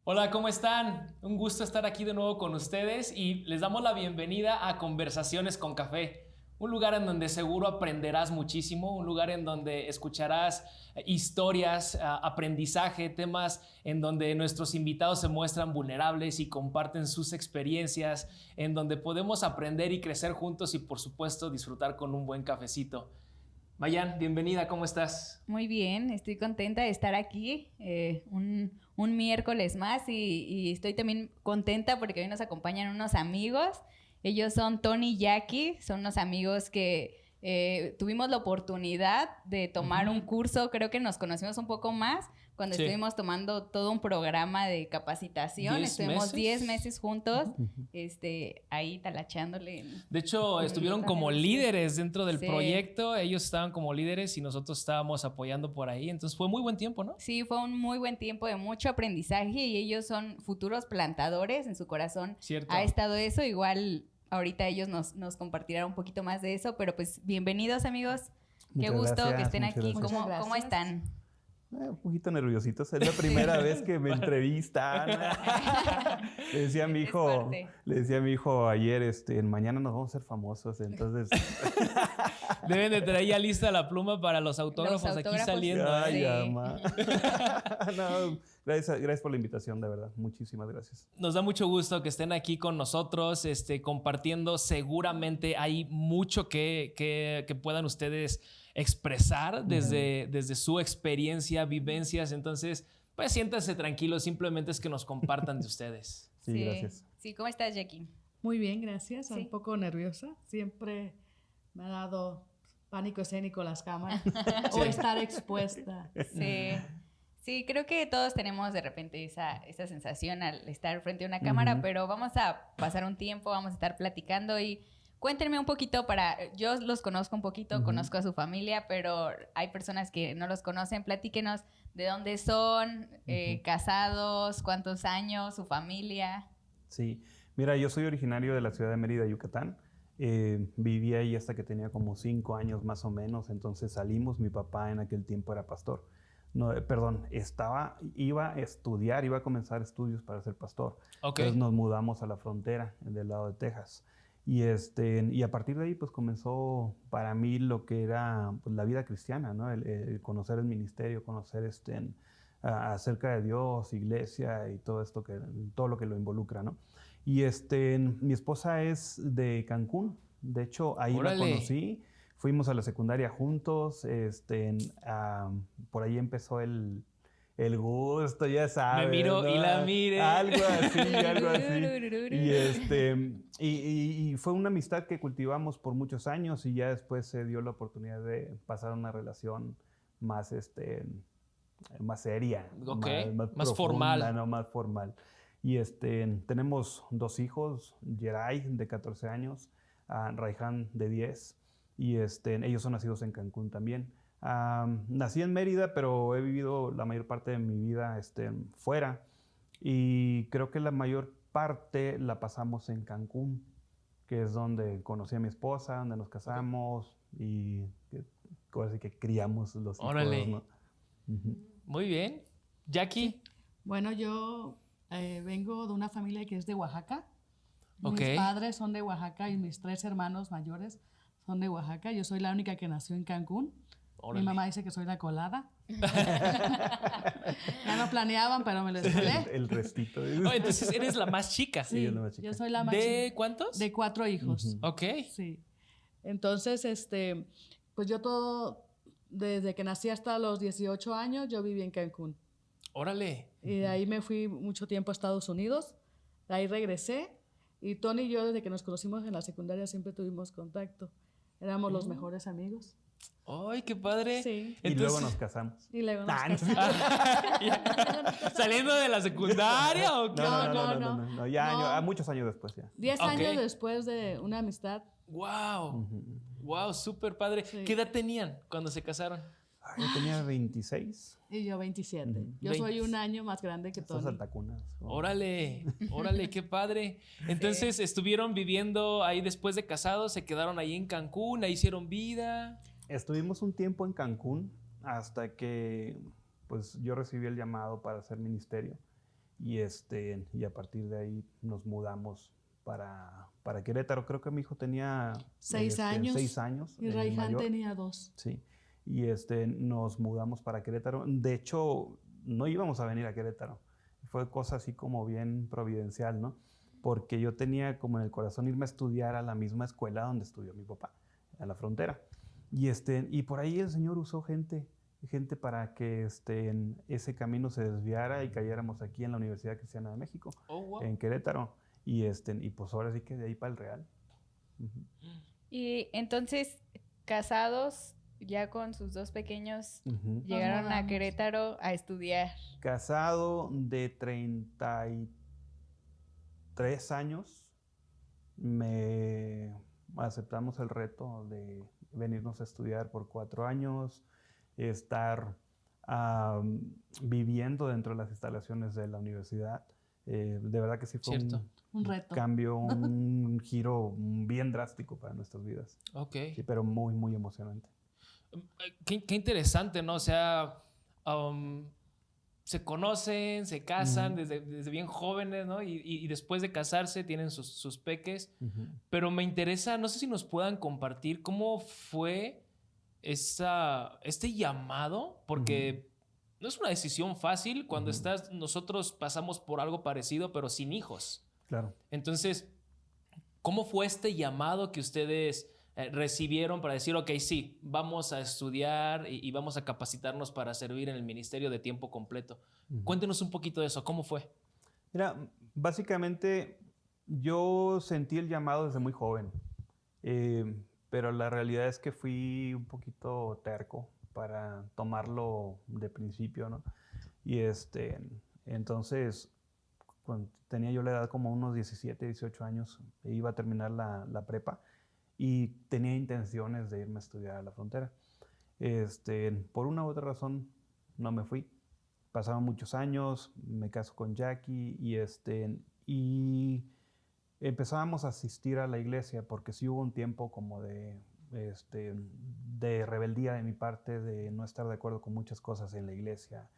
Hola, ¿cómo están? Un gusto estar aquí de nuevo con ustedes y les damos la bienvenida a Conversaciones con Café, un lugar en donde seguro aprenderás muchísimo, un lugar en donde escucharás historias, aprendizaje, temas en donde nuestros invitados se muestran vulnerables y comparten sus experiencias, en donde podemos aprender y crecer juntos y por supuesto disfrutar con un buen cafecito. Mayan, bienvenida, ¿cómo estás? Muy bien, estoy contenta de estar aquí un miércoles más y estoy también contenta porque hoy nos acompañan unos amigos. Ellos son Tony y Jackie, son unos amigos que tuvimos la oportunidad de tomar un curso, creo que nos conocimos un poco más cuando estuvimos tomando todo un programa de capacitación. Estuvimos 10 meses juntos, ahí talachándole. De hecho, estuvieron como líderes dentro del proyecto. Ellos estaban como líderes y nosotros estábamos apoyando por ahí. Entonces fue muy buen tiempo, ¿no? Sí, fue un muy buen tiempo de mucho aprendizaje y ellos son futuros plantadores. En su corazón ha estado eso. Igual ahorita ellos nos compartirán un poquito más de eso. Pero pues bienvenidos, amigos. Qué gusto que estén aquí. ¿Cómo están? Un poquito nerviositos, es la primera vez que me entrevistan. Le decía a mi hijo ayer, mañana nos vamos a ser famosos, entonces... Deben de traer ya lista la pluma para los autógrafos aquí saliendo. Ay, no, gracias por la invitación, de verdad. Muchísimas gracias. Nos da mucho gusto que estén aquí con nosotros, compartiendo. Seguramente hay mucho que puedan ustedes expresar desde su experiencia, vivencias. Entonces, pues siéntanse tranquilos. Simplemente es que nos compartan de ustedes. Sí, gracias. Sí, ¿cómo estás, Jackie? Muy bien, gracias. ¿Sí? Un poco nerviosa. Siempre me ha dado pánico escénico las cámaras o estar expuesta. Sí, creo que todos tenemos de repente esa sensación al estar frente a una cámara, pero vamos a pasar un tiempo, vamos a estar platicando y cuéntenme un poquito yo los conozco un poquito, conozco a su familia, pero hay personas que no los conocen. Platíquenos de dónde son, casados, cuántos años, su familia. Sí, mira, yo soy originario de la ciudad de Mérida, Yucatán. Viví ahí hasta que tenía como 5 años más o menos, entonces salimos. Mi papá en aquel tiempo era pastor. No, perdón, iba a estudiar, iba a comenzar estudios para ser pastor. Okay. Entonces nos mudamos a la frontera del lado de Texas. Y a partir de ahí pues comenzó para mí lo que era pues, la vida cristiana, ¿no? El conocer el ministerio, conocer acerca de Dios, iglesia y todo lo que lo involucra, ¿no? Y mi esposa es de Cancún. De hecho, ahí la conocí. Fuimos a la secundaria juntos. Por ahí empezó el gusto, ya sabes. Me miro, ¿no? Y la mire. Algo así. Y fue una amistad que cultivamos por muchos años y ya después se dio la oportunidad de pasar a una relación más, más seria. Okay. Más profunda, formal. ¿No? Más formal. Y tenemos 2 hijos, Geray de 14 años, Raihan de 10, y ellos son nacidos en Cancún también. Nací en Mérida, pero he vivido la mayor parte de mi vida fuera, y creo que la mayor parte la pasamos en Cancún, que es donde conocí a mi esposa, donde nos casamos y así que criamos los hijos. Órale. ¿No? Muy bien. Jackie. Sí. Bueno, yo vengo de una familia que es de Oaxaca. Okay. Mis padres son de Oaxaca y mis 3 hermanos mayores son de Oaxaca. Yo soy la única que nació en Cancún. Órale. Mi mamá dice que soy la colada. Ya no planeaban, pero me lo escolé. El restito. Oh, entonces eres la más chica. Sí, la más chica. Yo soy la más chica. ¿De cuántos? De 4 hijos. Ok. Sí. Entonces, pues yo desde que nací hasta los 18 años, yo viví en Cancún. Órale. Y de ahí me fui mucho tiempo a Estados Unidos. De ahí regresé. Y Tony y yo, desde que nos conocimos en la secundaria, siempre tuvimos contacto. Éramos los mejores amigos. ¡Ay, qué padre! Sí. Y luego nos casamos. ¿Saliendo de la secundaria o qué? No. Ya muchos años después ya. 10 años después de una amistad. ¡Wow! ¡Wow! Súper padre. Sí. ¿Qué edad tenían cuando se casaron? Yo tenía 26. Y yo 27. Yo soy un año más grande que Tony. Altacunas. Órale, qué padre. Entonces, ¿estuvieron viviendo ahí después de casados? ¿Se quedaron ahí en Cancún? ¿Ahí hicieron vida? Estuvimos un tiempo en Cancún hasta que pues yo recibí el llamado para hacer ministerio. y a partir de ahí nos mudamos para Querétaro. Creo que mi hijo tenía 6 años. 6 años. Y Raihan tenía 2. Sí. Y nos mudamos para Querétaro. De hecho, no íbamos a venir a Querétaro. Fue cosa así como bien providencial, ¿no? Porque yo tenía como en el corazón irme a estudiar a la misma escuela donde estudió mi papá, a la frontera. Y por ahí el Señor usó gente para que ese camino se desviara y cayéramos aquí en la Universidad Cristiana de México, en Querétaro. Y pues ahora sí que de ahí para el Real. Uh-huh. Y entonces, casados, ya con sus 2 pequeños, uh-huh, llegaron a Querétaro a estudiar. Casado de 33 años, aceptamos el reto de venirnos a estudiar por 4 años, estar viviendo dentro de las instalaciones de la universidad. De verdad que sí fue un reto, cambio, un giro bien drástico para nuestras vidas. Okay. Sí, pero muy, muy emocionante. Qué interesante, ¿no? O sea, se conocen, se casan desde bien jóvenes, ¿no? Y después de casarse tienen sus peques. Uh-huh. Pero me interesa, no sé si nos puedan compartir cómo fue este llamado, porque no es una decisión fácil cuando nosotros pasamos por algo parecido, pero sin hijos. Claro. Entonces, ¿cómo fue este llamado que ustedes recibieron para decir, ok, sí, vamos a estudiar y vamos a capacitarnos para servir en el ministerio de tiempo completo? Cuéntenos un poquito de eso, ¿cómo fue? Mira, básicamente yo sentí el llamado desde muy joven, pero la realidad es que fui un poquito terco para tomarlo de principio, ¿no? Y entonces, cuando tenía yo la edad como unos 17, 18 años, iba a terminar la prepa y tenía intenciones de irme a estudiar a la frontera. Por una u otra razón no me fui. Pasaron muchos años, me caso con Jackie y empezábamos a asistir a la iglesia porque sí hubo un tiempo como de rebeldía de mi parte, de no estar de acuerdo con muchas cosas en la iglesia.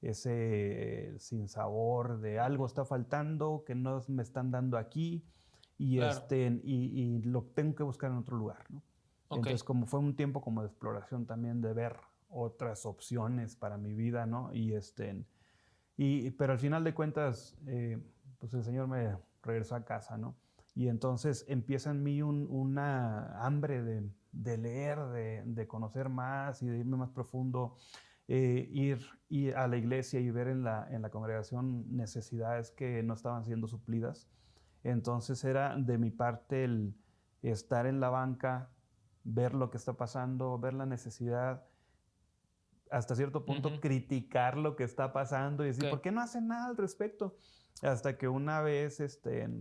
Ese sinsabor de algo está faltando, que no me están dando aquí y, claro, y lo tengo que buscar en otro lugar, ¿no? Okay. Entonces, como fue un tiempo como de exploración también, de ver otras opciones para mi vida, ¿no? Pero al final de cuentas, pues el Señor me regresó a casa, ¿no? Y entonces empieza en mí una hambre de leer, de conocer más y de irme más profundo, ir a la iglesia y ver en la congregación necesidades que no estaban siendo suplidas. Entonces era de mi parte el estar en la banca, ver lo que está pasando, ver la necesidad, hasta cierto punto criticar lo que está pasando y decir, ¿por qué no hacen nada al respecto? Hasta que una vez,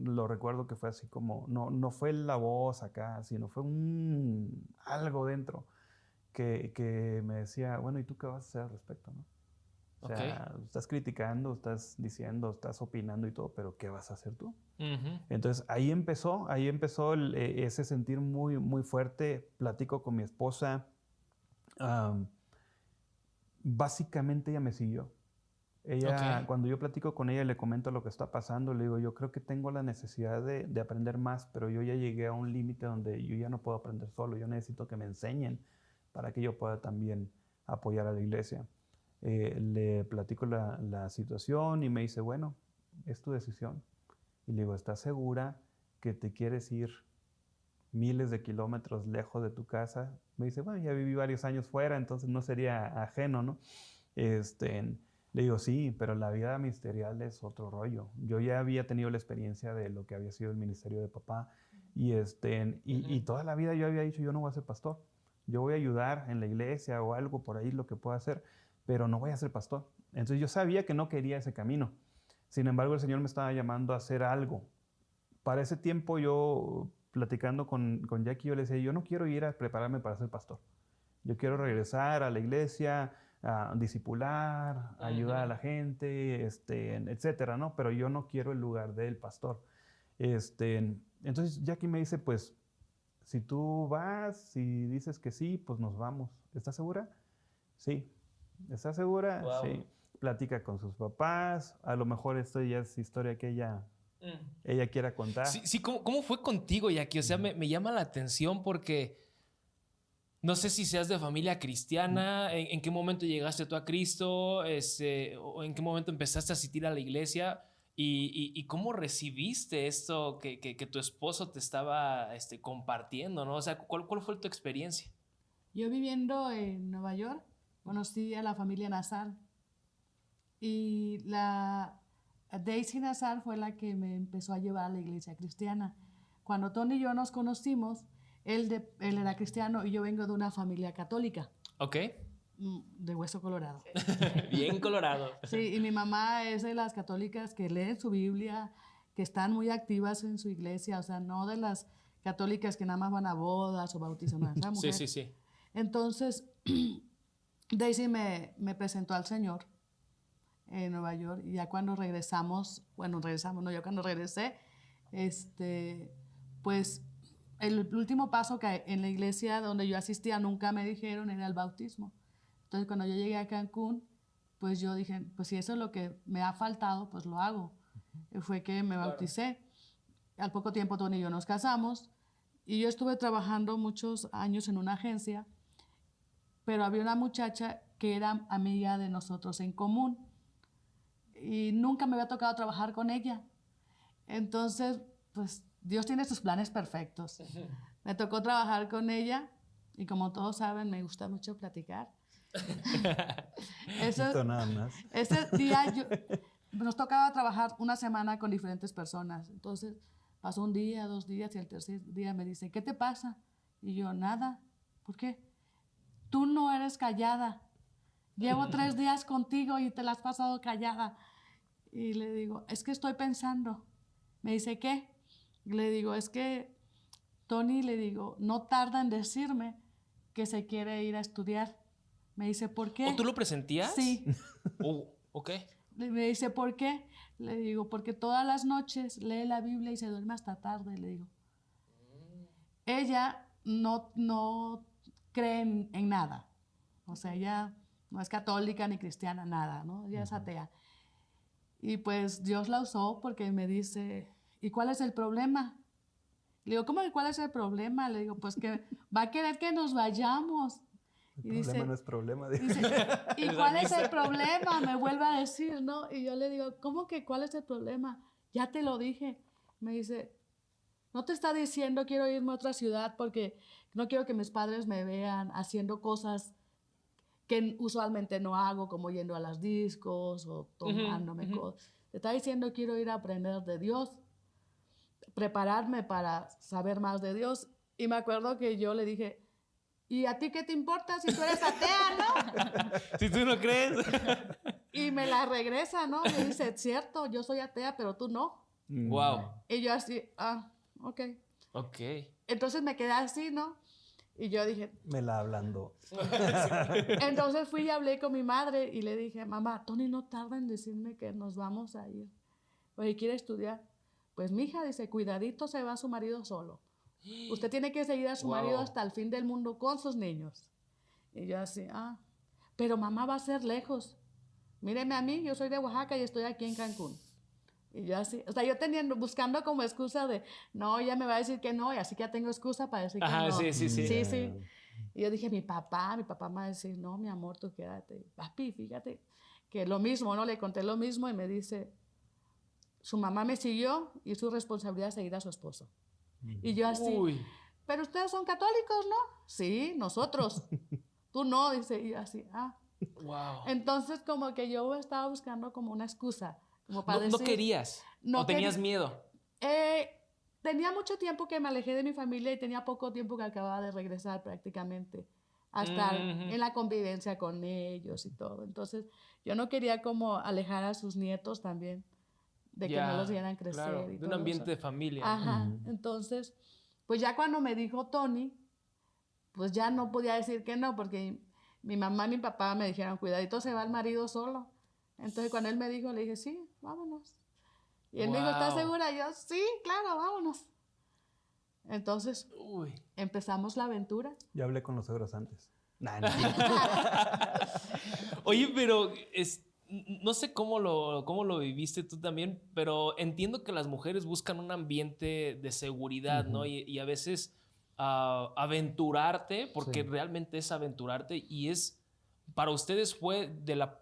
lo recuerdo que fue así como, no fue la voz acá, sino fue algo dentro que me decía, bueno, ¿y tú qué vas a hacer al respecto, no? O sea, estás criticando, estás diciendo, estás opinando y todo, pero ¿qué vas a hacer tú? Entonces ahí empezó ese sentir muy, muy fuerte. Platico con mi esposa. Básicamente ella me siguió. Ella, cuando yo platico con ella, le comento lo que está pasando, le digo, yo creo que tengo la necesidad de aprender más, pero yo ya llegué a un límite donde yo ya no puedo aprender solo, yo necesito que me enseñen para que yo pueda también apoyar a la iglesia. Le platico la situación y me dice, bueno, es tu decisión. Y le digo, ¿estás segura que te quieres ir miles de kilómetros lejos de tu casa? Me dice, bueno, ya viví varios años fuera, entonces no sería ajeno, ¿no? Le digo, sí, pero la vida ministerial es otro rollo. Yo ya había tenido la experiencia de lo que había sido el ministerio de papá y toda la vida yo había dicho, yo no voy a ser pastor. Yo voy a ayudar en la iglesia o algo por ahí, lo que pueda hacer, pero no voy a ser pastor. Entonces yo sabía que no quería ese camino. Sin embargo, el Señor me estaba llamando a hacer algo. Para ese tiempo yo, platicando con Jackie, yo le decía, yo no quiero ir a prepararme para ser pastor. Yo quiero regresar a la iglesia, a discipular, a ayudar a la gente, etcétera, ¿no? Pero yo no quiero el lugar del pastor. Entonces Jackie me dice, pues, si tú vas, si dices que sí, pues nos vamos. ¿Estás segura? Sí. ¿Estás segura? Wow. Sí. platica con sus papás. A lo mejor esto ya es historia que ella quiera contar. Sí, sí, ¿cómo fue contigo, Jackie? O sea, me llama la atención porque no sé si seas de familia cristiana, en qué momento llegaste tú a Cristo, o en qué momento empezaste a asistir a la iglesia y cómo recibiste esto que tu esposo te estaba compartiendo, ¿no? O sea, ¿cuál fue tu experiencia? Yo viviendo en Nueva York, conocí a la familia Nazar y la Daisy Nazar fue la que me empezó a llevar a la iglesia cristiana. Cuando Tony y yo nos conocimos, él era cristiano y yo vengo de una familia católica. Ok. De hueso colorado. Bien colorado. Sí, y mi mamá es de las católicas que leen su Biblia, que están muy activas en su iglesia, o sea, no de las católicas que nada más van a bodas o bautizan a esa mujer. Sí. Entonces, Daisy me presentó al Señor en Nueva York y ya cuando regresamos, yo cuando regresé, pues el último paso que en la iglesia donde yo asistía nunca me dijeron era el bautismo. Entonces cuando yo llegué a Cancún, pues yo dije, pues si eso es lo que me ha faltado, pues lo hago. Fue que me bauticé. Al poco tiempo Tony y yo nos casamos y yo estuve trabajando muchos años en una agencia, pero había una muchacha que era amiga de nosotros en común y nunca me había tocado trabajar con ella. Entonces, pues Dios tiene sus planes perfectos. Me tocó trabajar con ella y como todos saben, me gusta mucho platicar. Nada más. Ese día nos tocaba trabajar una semana con diferentes personas. Entonces pasó un día, 2 días y el tercer día me dice, ¿qué te pasa? Y yo, nada. ¿Por qué? Tú no eres callada. Llevo 3 días contigo y te la has pasado callada. Y le digo, es que estoy pensando. Me dice, ¿qué? Le digo, es que Tony, le digo, no tarda en decirme que se quiere ir a estudiar. Me dice, ¿por qué? ¿O tú lo presentías? Sí. Ok. Me dice, ¿por qué? Le digo, porque todas las noches lee la Biblia y se duerme hasta tarde, le digo. Ella no cree en nada. O sea, ella no es católica ni cristiana, nada, ¿no? Ella es atea. Y pues Dios la usó porque me dice, ¿y cuál es el problema? Le digo, ¿cómo que cuál es el problema? Le digo, pues que va a querer que nos vayamos. El problema no es problema. Dice, ¿y cuál es el problema? Me vuelve a decir, ¿no? Y yo le digo, ¿cómo que cuál es el problema? Ya te lo dije. Me dice, no te está diciendo quiero irme a otra ciudad porque no quiero que mis padres me vean haciendo cosas que usualmente no hago, como yendo a las discos o tomándome cosas. Te está diciendo quiero ir a aprender de Dios, prepararme para saber más de Dios. Y me acuerdo que yo le dije, ¿y a ti qué te importa si tú eres atea, no? Si tú no crees. Y me la regresa, ¿no? Me dice, cierto, yo soy atea, pero tú no. Wow. Y yo así, ok. Ok. Entonces me quedé así, ¿no? Y yo dije... Me la hablando. Entonces fui y hablé con mi madre y le dije, mamá, Tony no tarda en decirme que nos vamos a ir. Oye, ¿quiere estudiar? Pues mi hija dice, cuidadito se va su marido solo. Usted tiene que seguir a su marido hasta el fin del mundo con sus niños. Y yo así, pero mamá va a ser lejos. Míreme a mí, yo soy de Oaxaca y estoy aquí en Cancún. Y yo así, o sea, yo buscando como excusa de, no, ella me va a decir que no, y así que ya tengo excusa para decir que no. Sí. Y yo dije, mi papá me va a decir, no, mi amor, tú quédate. Papi, fíjate, que lo mismo, ¿no? Le conté lo mismo y me dice, su mamá me siguió y es su responsabilidad seguir a su esposo. Y yo así, pero ustedes son católicos, ¿no? Sí, nosotros. Tú no, dice, y yo así, Wow. Entonces como que yo estaba buscando como una excusa, como para decir... ¿No querías? ¿O tenías miedo? Tenía mucho tiempo que me alejé de mi familia y tenía poco tiempo que acababa de regresar prácticamente a estar en la convivencia con ellos y todo. Entonces yo no quería como alejar a sus nietos también, de que no los vieran crecer. Claro, y de todo un ambiente eso. de familia. Ajá, entonces, pues ya cuando me dijo Tony, pues ya no podía decir que no, porque mi mamá y mi papá me dijeron, cuidadito se va el marido solo. Entonces cuando él me dijo, le dije, sí, vámonos. Y él me dijo, ¿estás segura? Y yo, sí, claro, vámonos. Entonces, empezamos la aventura. Yo hablé con los suegros antes. Oye, pero no sé cómo lo viviste tú también, pero entiendo que las mujeres buscan un ambiente de seguridad, ¿no? Y a veces aventurarte, porque Sí. realmente es aventurarte, y para ustedes fue de la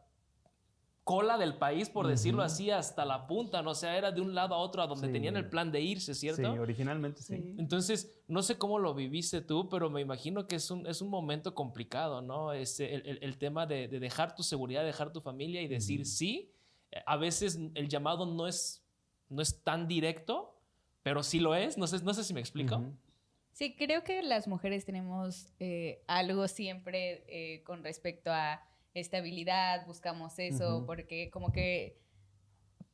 cola del país, por decirlo así, hasta la punta, ¿no? O sea, era de un lado a otro a donde Sí. tenían el plan de irse, ¿cierto? Sí, originalmente sí. Sí. Entonces, no sé cómo lo viviste tú, pero me imagino que es un momento complicado, ¿no? El tema de dejar tu seguridad, dejar tu familia y decir sí. A veces el llamado no es tan directo, pero sí lo es. No sé si me explico. Ujú. Sí, creo que las mujeres tenemos algo siempre con respecto a estabilidad, buscamos eso, porque como que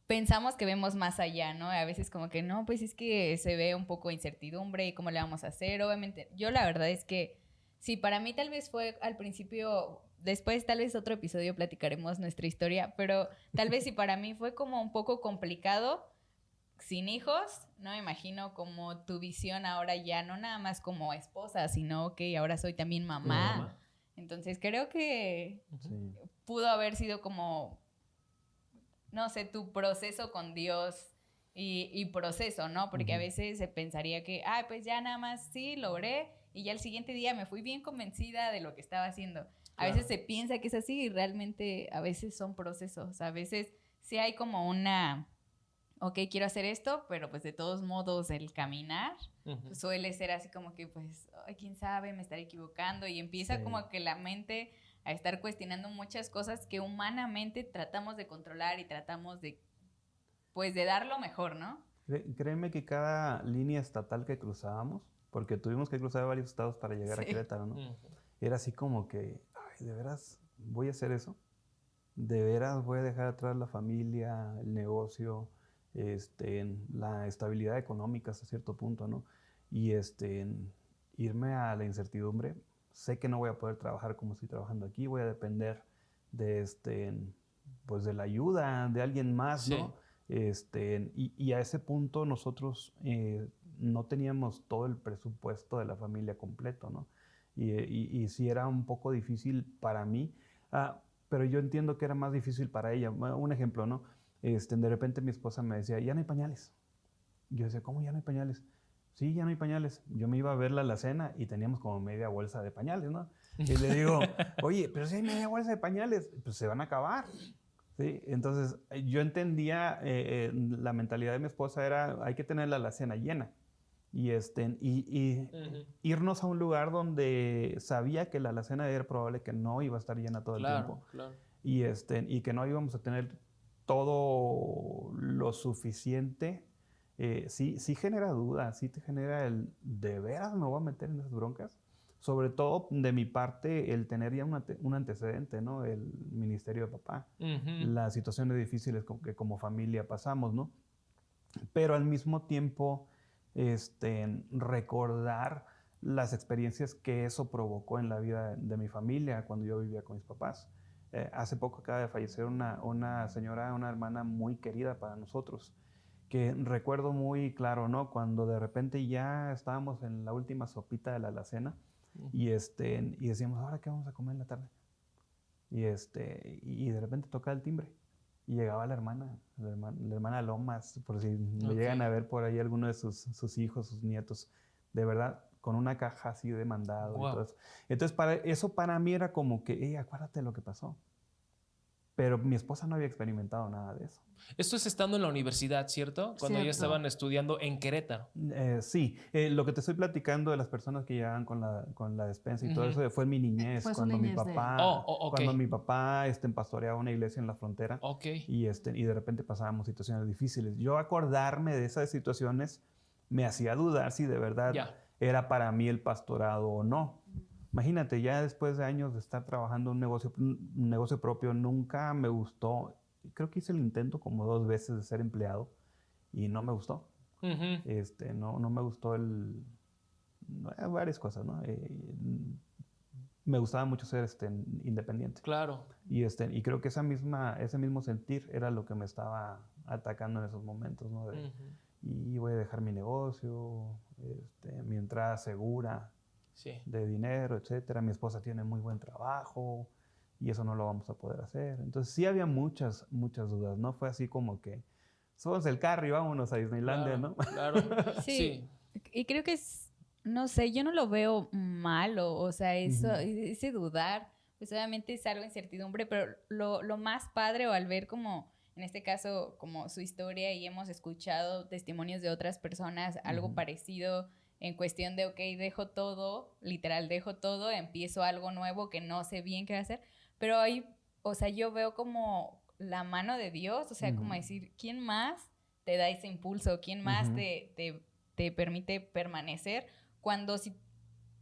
pensamos que vemos más allá, ¿no? A veces como que no, pues es que se ve un poco incertidumbre y cómo le vamos a hacer. Obviamente, yo la verdad es que sí, para mí tal vez fue al principio, después tal vez otro episodio platicaremos nuestra historia, pero tal vez sí para mí fue como un poco complicado sin hijos. No me imagino como tu visión ahora ya, no nada más como esposa, sino que ahora soy también mamá. Mamá. Entonces creo que Sí. pudo haber sido como, no sé, tu proceso con Dios y proceso, ¿no? Porque a veces se pensaría que, pues ya nada más sí, logré y ya el siguiente día me fui bien convencida de lo que estaba haciendo. A Claro. veces se piensa que es así y realmente a veces son procesos. A veces sí hay como una, ok, quiero hacer esto, pero pues de todos modos el caminar pues, suele ser así como que pues, ay, quién sabe, me estaré equivocando y empieza Sí. como que la mente a estar cuestionando muchas cosas que humanamente tratamos de controlar y tratamos de, pues, de dar lo mejor, ¿no? Créeme que cada línea estatal que cruzábamos, porque tuvimos que cruzar varios estados para llegar a Sí. Querétaro, ¿no? Era así como que, ay, ¿de veras voy a hacer eso? ¿De veras voy a dejar atrás la familia, el negocio, la estabilidad económica hasta cierto punto, ¿no? Y irme a la incertidumbre. Sé que no voy a poder trabajar como estoy trabajando aquí, voy a depender de, pues de la ayuda de alguien más, Sí. ¿no? Y a ese punto nosotros no teníamos todo el presupuesto de la familia completo, ¿no? Y sí era un poco difícil para mí, pero yo entiendo que era más difícil para ella. Un ejemplo, ¿no? De repente mi esposa me decía, ya no hay pañales. Yo decía, ¿cómo ya no hay pañales? Sí, ya no hay pañales. Yo me iba a verla a la cena y teníamos como media bolsa de pañales, ¿no? Y le digo, oye, pero si hay media bolsa de pañales, pues se van a acabar. ¿Sí? Entonces, yo entendía, la mentalidad de mi esposa era, hay que tener la alacena llena. Y irnos a un lugar donde sabía que la alacena era probable que no iba a estar llena todo el tiempo. Claro. Y que no íbamos a tener todo lo suficiente. Sí genera duda, sí te genera ¿de veras me voy a meter en esas broncas? Sobre todo de mi parte, el tener ya un antecedente, ¿no? El ministerio de papá, las situaciones difíciles que como familia pasamos, ¿no? Pero al mismo tiempo, recordar las experiencias que eso provocó en la vida de mi familia cuando yo vivía con mis papás. Hace poco acaba de fallecer una señora, una hermana muy querida para nosotros, que recuerdo muy claro, ¿no? Cuando de repente ya estábamos en la última sopita de la alacena y decíamos, ¿ahora qué vamos a comer en la tarde? Y de repente toca el timbre y llegaba la hermana Lomas, por si me llegan a ver por ahí alguno de sus hijos, sus nietos, de verdad, con una caja así de mandado y todo eso. Entonces, eso para mí era como que, acuérdate de lo que pasó. Pero mi esposa no había experimentado nada de eso. Esto es estando en la universidad, ¿cierto? Cuando ellos Cierto. estaban estudiando en Querétaro. Sí, lo que te estoy platicando de las personas que llegaban con la despensa y todo eso fue en mi niñez. Fue su Cuando mi niñez de él. papá, ok. cuando mi papá pastoreaba una iglesia en la frontera Ok. y de repente pasábamos situaciones difíciles. Yo acordarme de esas situaciones me hacía dudar si de verdad era para mí el pastorado o no. Imagínate, ya después de años de estar trabajando en un negocio propio, nunca me gustó. Creo que hice el intento como 2 veces de ser empleado y no me gustó. No me gustó varias cosas, ¿no? Me gustaba mucho ser independiente. Claro. Y creo que ese mismo sentir era lo que me estaba atacando en esos momentos, ¿no? Y voy a dejar mi negocio, mi entrada segura de dinero, etcétera. Mi esposa tiene muy buen trabajo y eso no lo vamos a poder hacer. Entonces sí había muchas dudas, no fue así como que subamos el carro y vámonos a Disneylandia, Claro, ¿no? claro. Sí, y creo que no sé, yo no lo veo malo, o sea, eso, Ujú. ese dudar, pues obviamente es algo de incertidumbre, pero lo más padre, o al ver como, en este caso, como su historia y hemos escuchado testimonios de otras personas, algo Ujú. parecido en cuestión de, ok, dejo todo, literal, dejo todo, empiezo algo nuevo que no sé bien qué hacer, pero ahí, o sea, yo veo como la mano de Dios, o sea, como Ujú. decir, ¿quién más te da ese impulso? ¿Quién más Ujú. te permite permanecer? Cuando si,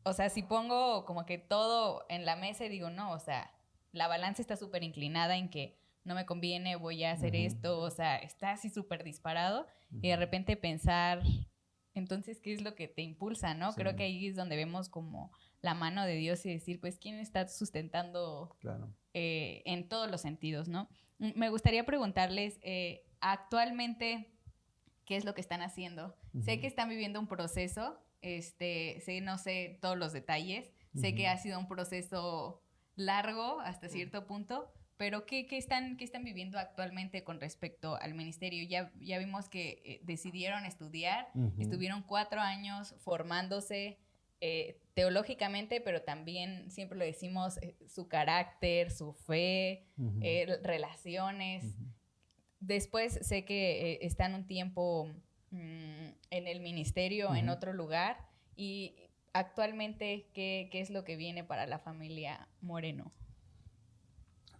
o sea, si pongo como que todo en la mesa y digo, no, o sea, la balanza está súper inclinada en que no me conviene, voy a hacer Ujú. esto, o sea, está así súper disparado y de Ujú. repente pensar, entonces, ¿qué es lo que te impulsa, no? Sí, Creo que ahí es donde vemos como la mano de Dios y decir, pues, ¿quién está sustentando claro. en todos los sentidos, ¿no? Me gustaría preguntarles, actualmente, ¿qué es lo que están haciendo? Sé Ujú. que están viviendo un proceso, sé, no sé todos los detalles, sé que Ujú. ha sido un proceso largo hasta cierto punto, pero qué están viviendo actualmente con respecto al ministerio? Ya vimos que decidieron estudiar, Ujú. estuvieron 4 años formándose teológicamente, pero también, siempre lo decimos, su carácter, su fe, Ujú. relaciones. Ujú. Después sé que están un tiempo en el ministerio, en Ujú. otro lugar, y actualmente, ¿qué es lo que viene para la familia Moreno?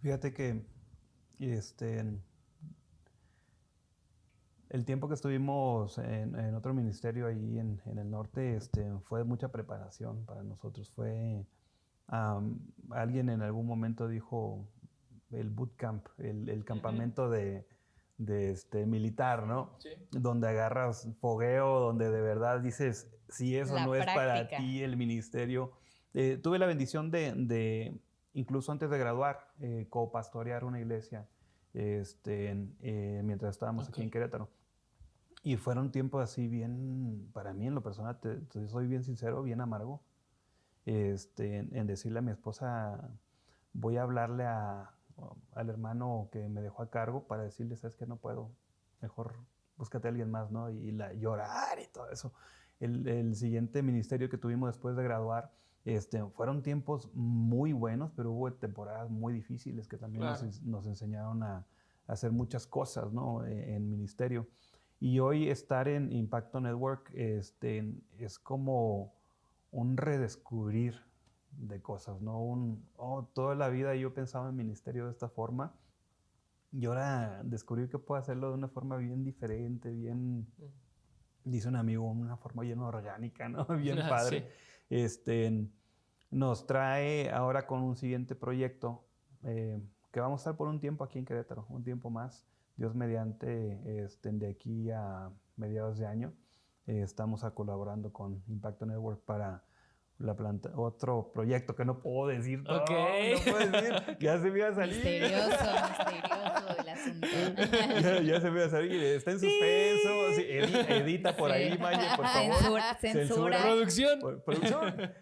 Fíjate que este, el tiempo que estuvimos en otro ministerio ahí en el norte fue de mucha preparación para nosotros. Alguien en algún momento dijo el bootcamp, el campamento de militar, ¿no? Sí. Donde agarras fogueo, donde de verdad dices, si eso La no es para práctica. ti el ministerio. Tuve la bendición incluso antes de graduar, copastorear una iglesia mientras estábamos aquí en Ok. Querétaro. Y fueron tiempos así bien, para mí en lo personal, te soy bien sincero, bien amargo. En decirle a mi esposa, voy a hablarle al hermano que me dejó a cargo para decirle, sabes que no puedo, mejor búscate a alguien más, ¿no? Y llorar y todo eso. El siguiente ministerio que tuvimos después de graduar, fueron tiempos muy buenos, pero hubo temporadas muy difíciles que también Claro. nos enseñaron a hacer muchas cosas, ¿no? En ministerio. Y hoy estar en Impacto Network es como un redescubrir de cosas, ¿no? Toda la vida yo pensaba en ministerio de esta forma y ahora descubrir que puedo hacerlo de una forma bien diferente, bien, dice un amigo, una forma bien orgánica, ¿no? Bien Sí. padre. Este, Nos trae ahora con un siguiente proyecto que vamos a estar por un tiempo aquí en Querétaro, un tiempo más, Dios mediante, de aquí a mediados de año. Estamos colaborando con Impacto Network para otro proyecto que no puedo decir Ok. todo, no puedo decir, ya se me iba a salir. Misterioso el asunto. Ya se me iba a salir, está en suspenso, sí, edita por ahí, Maye, por favor. Censura. Producción. Producción.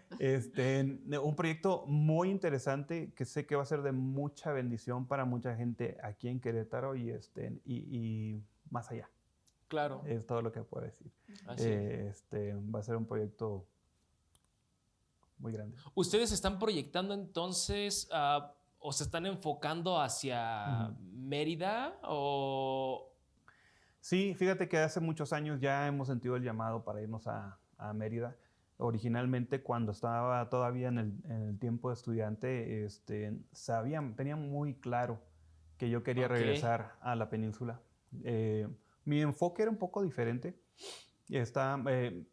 Un proyecto muy interesante que sé que va a ser de mucha bendición para mucha gente aquí en Querétaro y más allá. Claro. Es todo lo que puedo decir. Así es. Va a ser un proyecto muy grande. ¿Ustedes están proyectando entonces o se están enfocando hacia Ujú. Mérida o... Sí, fíjate que hace muchos años ya hemos sentido el llamado para irnos a Mérida. Originalmente, cuando estaba todavía en el tiempo de estudiante, tenía muy claro que yo quería Ok. regresar a la península. Mi enfoque era un poco diferente.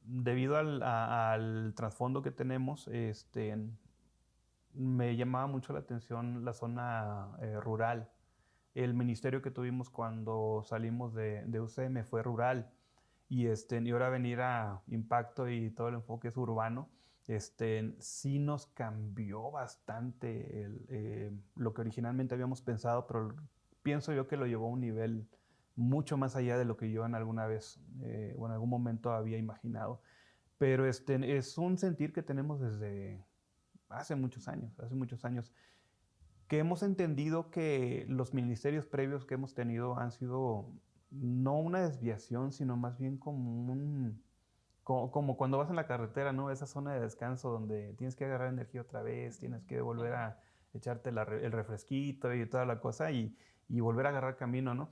Debido al trasfondo que tenemos, me llamaba mucho la atención la zona rural. El ministerio que tuvimos cuando salimos de UCM fue rural y ahora venir a Impacto y todo el enfoque es urbano, sí nos cambió bastante lo que originalmente habíamos pensado, pero pienso yo que lo llevó a un nivel mucho más allá de lo que yo en alguna vez o en algún momento había imaginado. Pero es un sentir que tenemos desde hace muchos años. que hemos entendido que los ministerios previos que hemos tenido han sido no una desviación, sino más bien como cuando vas en la carretera, ¿no? Esa zona de descanso donde tienes que agarrar energía otra vez, tienes que volver a echarte el refresquito y toda la cosa y volver a agarrar camino, ¿no?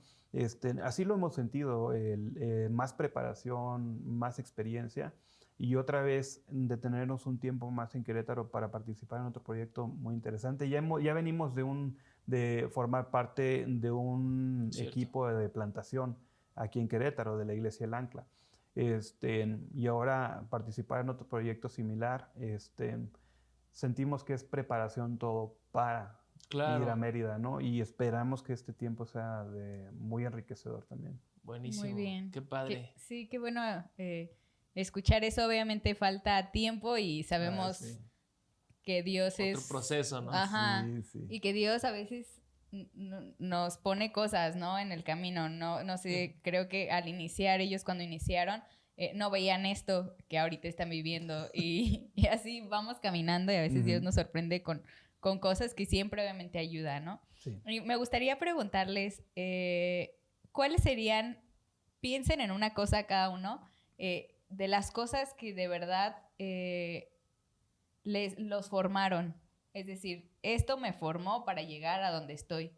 Así lo hemos sentido, más preparación, más experiencia y otra vez detenernos un tiempo más en Querétaro para participar en otro proyecto muy interesante. Ya venimos de formar parte de un equipo de plantación aquí en Querétaro, de la Iglesia El Ancla. Y ahora participar en otro proyecto similar, sentimos que es preparación todo para ir a Mérida, ¿no? Y esperamos que este tiempo sea muy enriquecedor también. Buenísimo. Muy bien. Qué padre. Sí, qué bueno escuchar eso. Obviamente falta tiempo y sabemos que Dios es... Otro proceso, ¿no? Ajá. Sí. Y que Dios a veces nos pone cosas, ¿no? En el camino. No sé, creo que al iniciar, ellos cuando iniciaron, no veían esto que ahorita están viviendo. Y así vamos caminando y a veces Dios nos sorprende con cosas que siempre obviamente ayuda, ¿no? Sí. Y me gustaría preguntarles, ¿cuáles serían, piensen en una cosa cada uno, de las cosas que de verdad los formaron? Es decir, esto me formó para llegar a donde estoy.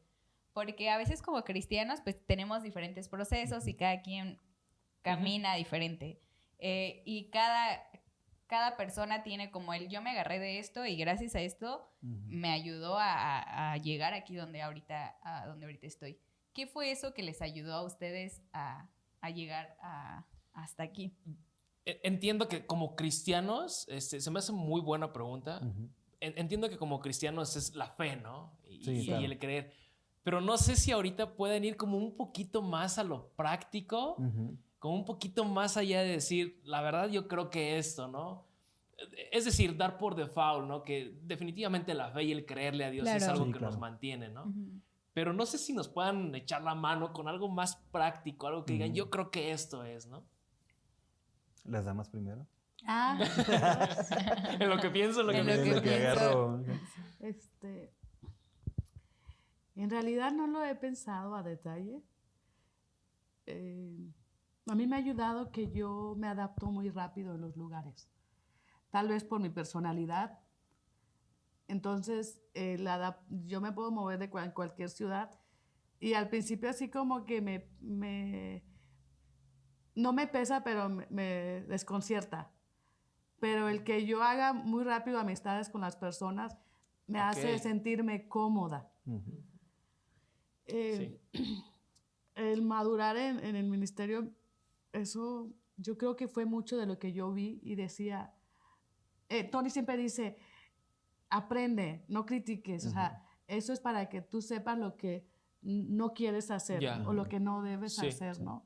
Porque a veces como cristianos pues tenemos diferentes procesos y cada quien camina diferente. Y cada persona tiene como yo me agarré de esto y gracias a esto me ayudó a llegar aquí donde ahorita estoy. ¿Qué fue eso que les ayudó a ustedes a llegar hasta aquí? Entiendo que como cristianos, se me hace muy buena pregunta. Entiendo que como cristianos es la fe, ¿no? Y el creer. Pero no sé si ahorita pueden ir como un poquito más a lo práctico, como un poquito más allá de decir, la verdad yo creo que esto, ¿no? Es decir, dar por default, ¿no? Que definitivamente la fe y el creerle a Dios es algo que nos mantiene, ¿no? Pero no sé si nos puedan echar la mano con algo más práctico, algo que digan, yo creo que esto es, ¿no? ¿Las damas primero? En lo que pienso, agarro. En realidad no lo he pensado a detalle. A mí me ha ayudado que yo me adapto muy rápido en los lugares. Tal vez por mi personalidad. Entonces, yo me puedo mover de cualquier ciudad y al principio así como que no me pesa, pero me desconcierta. Pero el que yo haga muy rápido amistades con las personas me hace sentirme cómoda. El madurar en el ministerio, eso yo creo que fue mucho de lo que yo vi y decía, Tony siempre dice, aprende, no critiques, o sea, eso es para que tú sepas lo que no quieres hacer o lo que no debes hacer, ¿no?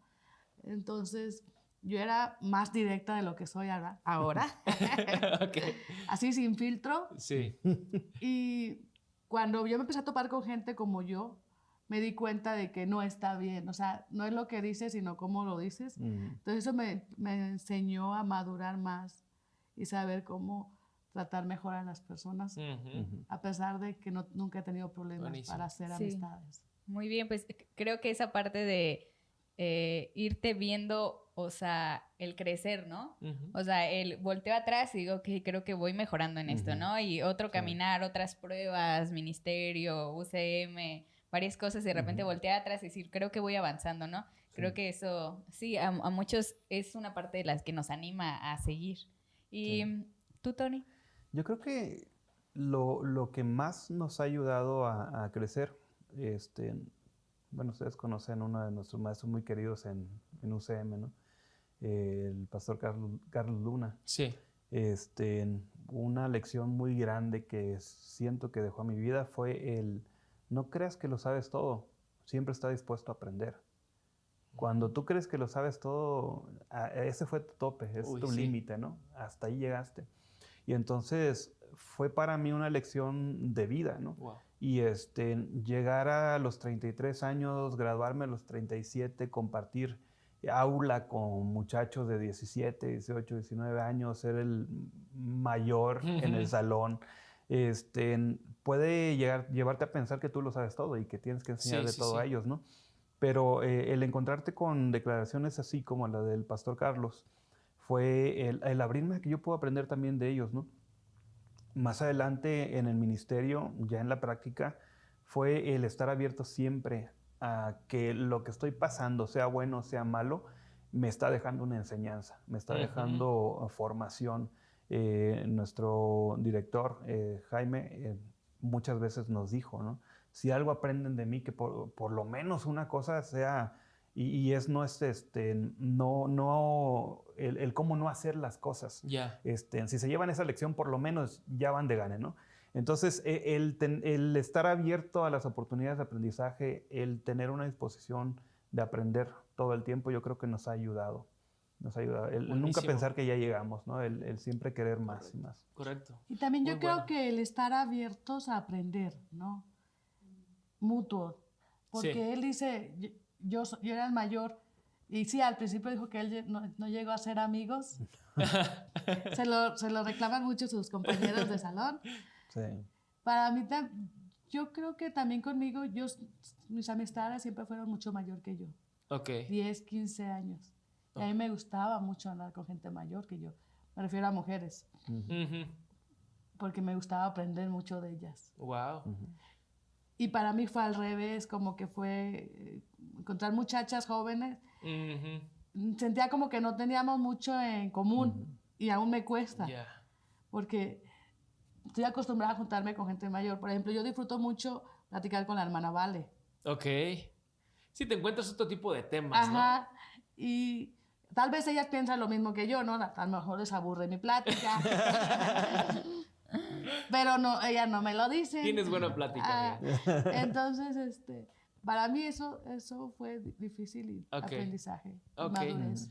Entonces, yo era más directa de lo que soy ahora. Así sin filtro. Sí. Y cuando yo me empecé a topar con gente como yo, me di cuenta de que no está bien. O sea, no es lo que dices, sino cómo lo dices. Entonces, eso me enseñó a madurar más y saber cómo tratar mejor a las personas, a pesar de que nunca he tenido problemas para hacer amistades. Muy bien, pues creo que esa parte de irte viendo, o sea, el crecer, ¿no? O sea, el volteo atrás y digo que creo que voy mejorando en esto, ¿no? Y otro caminar, otras pruebas, ministerio, UCM, varias cosas y de repente voltear atrás y decir, creo que voy avanzando, ¿no? Creo que eso, sí, a muchos es una parte de las que nos anima a seguir. ¿Y tú, Tony? Yo creo que lo que más nos ha ayudado a crecer, bueno, ustedes conocen uno de nuestros maestros muy queridos en UCM, ¿no? El pastor Carlos Luna. Sí. Una lección muy grande que siento que dejó a mi vida fue no creas que lo sabes todo, siempre está dispuesto a aprender. Cuando tú crees que lo sabes todo, ese fue tu tope, es tu límite, ¿no? Hasta ahí llegaste. Y entonces fue para mí una lección de vida, ¿no? Wow. Y llegar a los 33 años, graduarme a los 37, compartir aula con muchachos de 17, 18, 19 años, ser el mayor en el salón, puede llevarte a pensar que tú lo sabes todo y que tienes que enseñar de todo a ellos, ¿no? Pero el encontrarte con declaraciones así como la del pastor Carlos fue el abrirme a que yo puedo aprender también de ellos, ¿no? Más adelante en el ministerio, ya en la práctica, fue el estar abierto siempre a que lo que estoy pasando, sea bueno o sea malo, me está dejando una enseñanza, me está dejando formación. Nuestro director, Jaime, muchas veces nos dijo, ¿no? Si algo aprenden de mí, que por lo menos una cosa sea, y es no es el cómo no hacer las cosas. Ya. Si se llevan esa lección, por lo menos ya van de gane, ¿no? Entonces, el estar abierto a las oportunidades de aprendizaje, el tener una disposición de aprender todo el tiempo, yo creo que nos ha ayudado. Nos ha ayudado. El nunca pensar que ya llegamos, ¿no? El siempre querer más y más. Correcto. Y también yo creo que el estar abiertos a aprender, ¿no? Mutuo. Porque él dice, yo era el mayor, y sí, al principio dijo que él no llegó a ser amigos. se lo reclaman mucho sus compañeros de salón. Sí. Para mí, yo creo que también conmigo, mis amistades siempre fueron mucho mayor que yo. 10, 15 años. Y a mí me gustaba mucho andar con gente mayor que yo. Me refiero a mujeres. Porque me gustaba aprender mucho de ellas. Wow. Y para mí fue al revés, como que fue encontrar muchachas jóvenes. Sentía como que no teníamos mucho en común. Y aún me cuesta. Porque estoy acostumbrada a juntarme con gente mayor. Por ejemplo, yo disfruto mucho platicar con la hermana Vale. Sí, te encuentras otro tipo de temas, ¿no? Y tal vez ellas piensan lo mismo que yo, ¿no? A lo mejor les aburre mi plática. Pero no, ellas no me lo dicen. Tienes buena plática. Entonces, para mí eso fue difícil y aprendizaje. Madurez.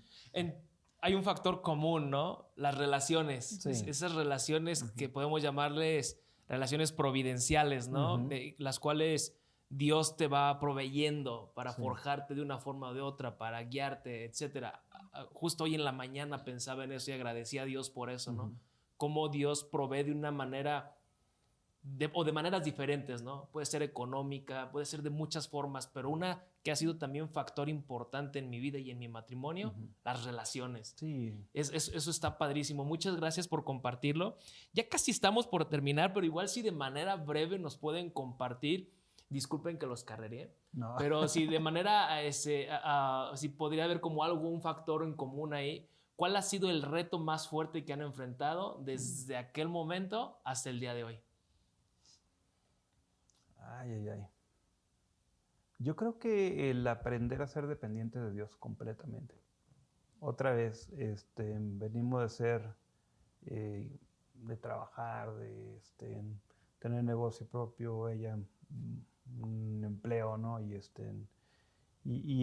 Hay un factor común, ¿no? Las relaciones. Sí. Esas relaciones que podemos llamarles relaciones providenciales, ¿no? De las cuales Dios te va proveyendo para forjarte de una forma o de otra, para guiarte, etc. Justo hoy en la mañana pensaba en eso y agradecía a Dios por eso, ¿no? Cómo Dios provee de una manera, o de maneras diferentes, ¿no? Puede ser económica, puede ser de muchas formas, pero una que ha sido también factor importante en mi vida y en mi matrimonio, las relaciones. Sí. Eso está padrísimo. Muchas gracias por compartirlo. Ya casi estamos por terminar, pero igual si de manera breve nos pueden compartir. Disculpen que los carreré, pero si de manera, si podría haber como un factor en común ahí, ¿cuál ha sido el reto más fuerte que han enfrentado desde aquel momento hasta el día de hoy? Ay. Yo creo que el aprender a ser dependiente de Dios completamente. Otra vez, venimos de ser, de trabajar, de tener negocio propio, ella un empleo, ¿no? Y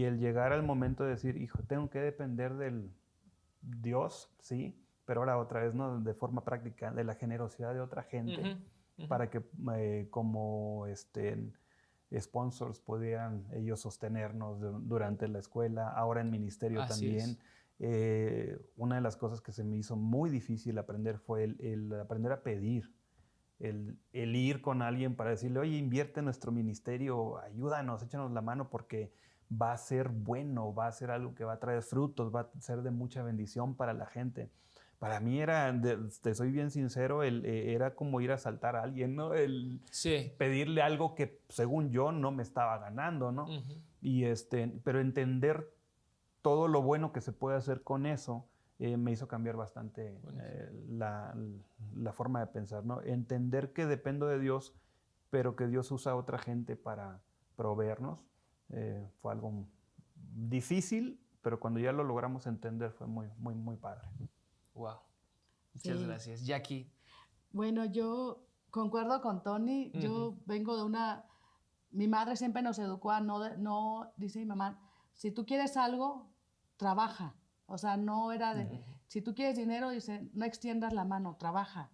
el llegar al momento de decir, hijo, tengo que depender del Dios, sí, pero ahora otra vez, ¿no? De forma práctica, de la generosidad de otra gente, para que como sponsors pudieran ellos sostenernos durante la escuela, ahora en ministerio también. Una de las cosas que se me hizo muy difícil aprender fue el aprender a pedir. El ir con alguien para decirle, oye, invierte en nuestro ministerio, ayúdanos, échanos la mano porque va a ser bueno, va a ser algo que va a traer frutos, va a ser de mucha bendición para la gente. Para mí te soy bien sincero, era como ir a asaltar a alguien, ¿no? Pedirle algo que según yo no me estaba ganando, ¿no? Y pero entender todo lo bueno que se puede hacer con eso, me hizo cambiar bastante la forma de pensar, ¿no? Entender que dependo de Dios, pero que Dios usa a otra gente para proveernos, fue algo difícil, pero cuando ya lo logramos entender fue muy, muy, muy padre. Wow. Muchas gracias. Jackie. Bueno, yo concuerdo con Tony. Yo vengo de mi madre siempre nos educó a no, dice mi mamá, si tú quieres algo, trabaja. O sea, no era de, si tú quieres dinero, dice, no extiendas la mano, trabaja.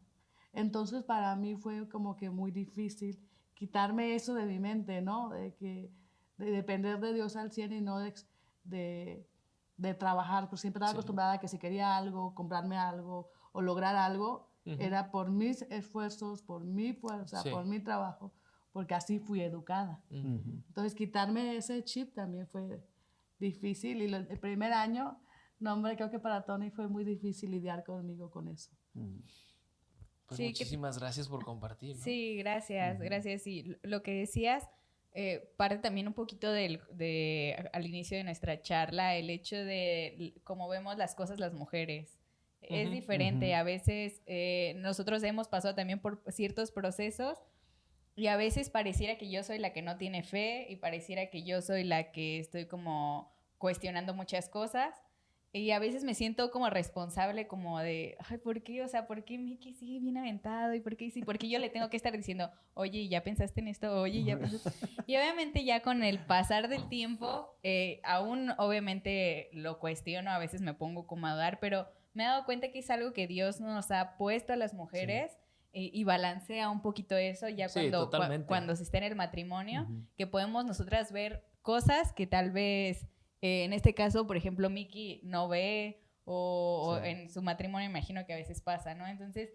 Entonces, para mí fue como que muy difícil quitarme eso de mi mente, ¿no? De depender de Dios al 100 y no de trabajar. Pues siempre estaba acostumbrada a que si quería algo, comprarme algo o lograr algo, Era por mis esfuerzos, por mi fuerza, Sí. por mi trabajo, porque así fui educada. Entonces, quitarme ese chip también fue difícil. Y el primer año, no, hombre, creo que para Tony fue muy difícil lidiar conmigo con eso. Pues Sí, muchísimas gracias por compartir, ¿no? Sí, gracias, gracias. Y lo que decías, parte también un poquito al inicio de nuestra charla, el hecho de cómo vemos las cosas las mujeres. Es diferente, a veces nosotros hemos pasado también por ciertos procesos y a veces pareciera que yo soy la que no tiene fe y pareciera que yo soy la que estoy como cuestionando muchas cosas. Y a veces me siento como responsable, como de, ay, ¿por qué? O sea, ¿por qué Miki sigue bien aventado? ¿Y por qué sí? ¿Por qué yo le tengo que estar diciendo, oye, ¿ya pensaste en esto? Oye, ¿ya pensaste? Y obviamente ya con el pasar del tiempo, aún obviamente lo cuestiono, a veces me pongo como a dudar, pero me he dado cuenta que es algo que Dios nos ha puesto a las mujeres y balancea un poquito eso ya Sí, totalmente. cuando se está en el matrimonio, que podemos nosotras ver cosas que tal vez... en este caso, por ejemplo, Miki no ve o en su matrimonio imagino que a veces pasa, ¿no? Entonces,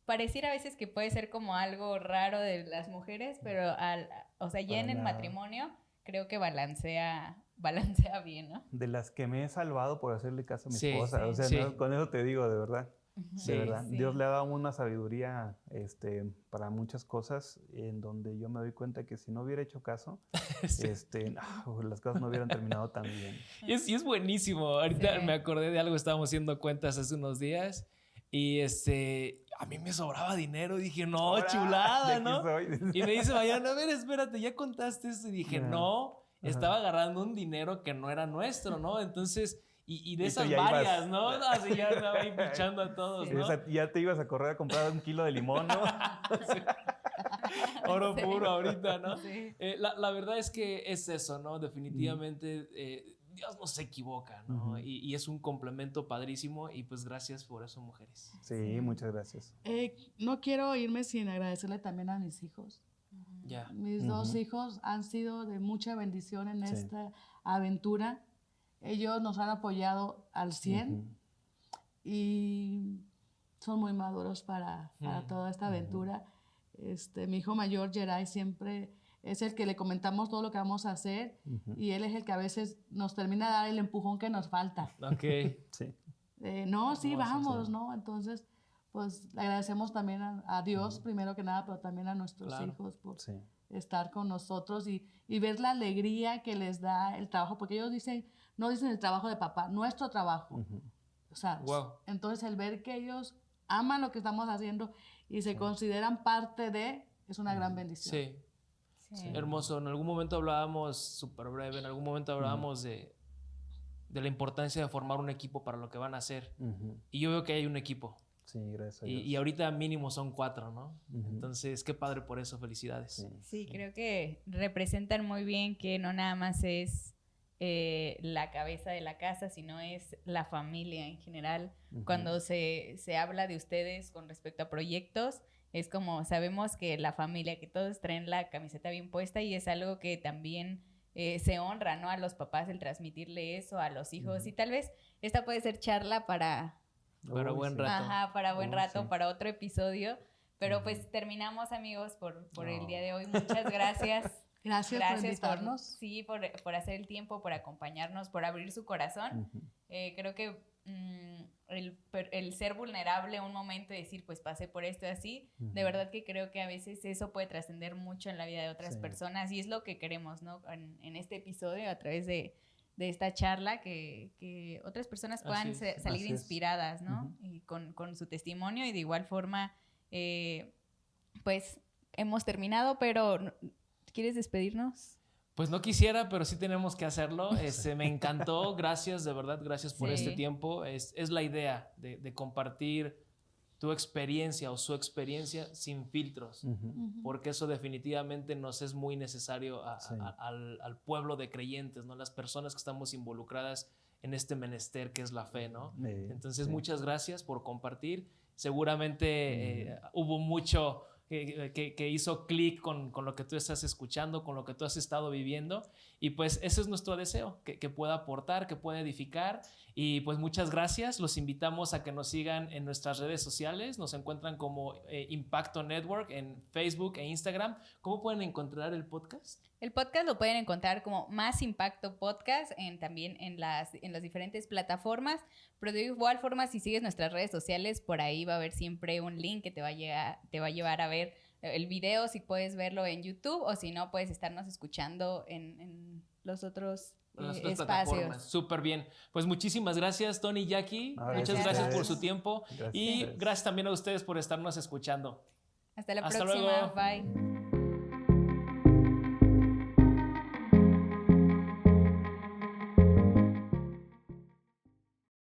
pareciera a veces que puede ser como algo raro de las mujeres, pero o sea, ya en el matrimonio creo que balancea bien, ¿no? De las que me he salvado por hacerle caso a mi Sí, esposa. O sea, sí. ¿no? Con eso te digo, de verdad. Sí, De verdad. sí. Dios le ha dado una sabiduría para muchas cosas en donde yo me doy cuenta que si no hubiera hecho caso, Sí. las cosas no hubieran terminado tan bien. Y es buenísimo. Ahorita Sí. me acordé de algo, estábamos haciendo cuentas hace unos días y a mí me sobraba dinero. Dije, no, Ahora, chulada, de aquí ¿no? soy. Y me dice Mariana, a ver, espérate, ¿ya contaste eso? Y dije, Ajá. no, Ajá. estaba agarrando un dinero que no era nuestro, ¿no? Entonces, y de Y tú esas ya varias, ibas. ¿no? Así ya andaba ahí pichando a todos, Sí. ¿no? O sea, ya te ibas a correr a comprar 1 kilo de limón, ¿no? Oro Sí. puro ahorita, ¿no? Sí. La verdad es que es eso, ¿no? Definitivamente Dios no se equivoca, ¿no? Ujú. Y es un complemento padrísimo y pues gracias por eso, mujeres. Sí, muchas gracias. No quiero irme sin agradecerle también a mis hijos. Ya. Mis dos hijos han sido de mucha bendición en Sí. esta aventura. Ellos nos han apoyado al 100 Ujú. y son muy maduros para toda esta aventura. Mi hijo mayor, Geray, siempre es el que le comentamos todo lo que vamos a hacer y él es el que a veces nos termina de dar el empujón que nos falta. Ok. Sí. No, sí, Hermoso, vamos, sí. ¿no? Entonces, pues le agradecemos también a Dios, primero que nada, pero también a nuestros Claro. hijos por Sí. estar con nosotros y ver la alegría que les da el trabajo, porque ellos no dicen el trabajo de papá, nuestro trabajo. Ujú. O sea, Wow. entonces el ver que ellos aman lo que estamos haciendo y se consideran parte de, es una gran bendición. Sí. Sí. Hermoso. En algún momento hablábamos, súper breve, en algún momento hablábamos de la importancia de formar un equipo para lo que van a hacer. Ujú. Y yo veo que hay un equipo. Sí, gracias a Y, Dios. y ahorita mínimo son 4, ¿no? Ujú. Entonces, qué padre por eso. Felicidades. Sí. Sí, creo que representan muy bien que no nada más es la cabeza de la casa, sino es la familia en general. Ujú. Cuando se habla de ustedes con respecto a proyectos, es como sabemos que la familia, que todos traen la camiseta bien puesta y es algo que también se honra, ¿no? A los papás el transmitirle eso a los hijos. Y tal vez esta puede ser charla para Para Uy, buen sí. rato. Ajá, para buen Oh, rato, sí. para otro episodio. Pero pues terminamos, amigos, por el día de hoy. Muchas gracias. Gracias por invitarnos. Sí, por hacer el tiempo, por acompañarnos, por abrir su corazón. Ujú. Creo que el ser vulnerable un momento y decir, pues pasé por esto y así, de verdad que creo que a veces eso puede trascender mucho en la vida de otras Sí. personas y es lo que queremos, ¿no? En este episodio, a través de esta charla, que otras personas puedan Así es, salir así es. inspiradas, ¿no? Y con su testimonio y de igual forma, pues hemos terminado, pero ¿quieres despedirnos? Pues no quisiera, pero sí tenemos que hacerlo. Me encantó. Gracias, de verdad, gracias por Sí. este tiempo. Es la idea de compartir tu experiencia o su experiencia sin filtros. Ujú. Porque eso definitivamente nos es muy necesario Sí. al pueblo de creyentes, ¿no? Las personas que estamos involucradas en este menester que es la fe, ¿no? Entonces, Sí. muchas gracias por compartir. Seguramente hubo mucho que hizo clic con lo que tú estás escuchando, con lo que tú has estado viviendo. Y pues ese es nuestro deseo, que pueda aportar, que pueda edificar Y pues muchas gracias. Los invitamos a que nos sigan en nuestras redes sociales. Nos encuentran como Impacto Network en Facebook e Instagram. ¿Cómo pueden encontrar el podcast? El podcast lo pueden encontrar como Más Impacto Podcast también en las diferentes plataformas, pero de igual forma si sigues nuestras redes sociales, por ahí va a haber siempre un link que te va a llevar a ver el video, si puedes verlo en YouTube o si no puedes estarnos escuchando en los otros espacios. Súper bien. Pues muchísimas gracias, Tony y Jackie. Muchas gracias por su tiempo. Gracias. Y gracias también a ustedes por estarnos escuchando. Hasta la Hasta próxima. luego. Bye.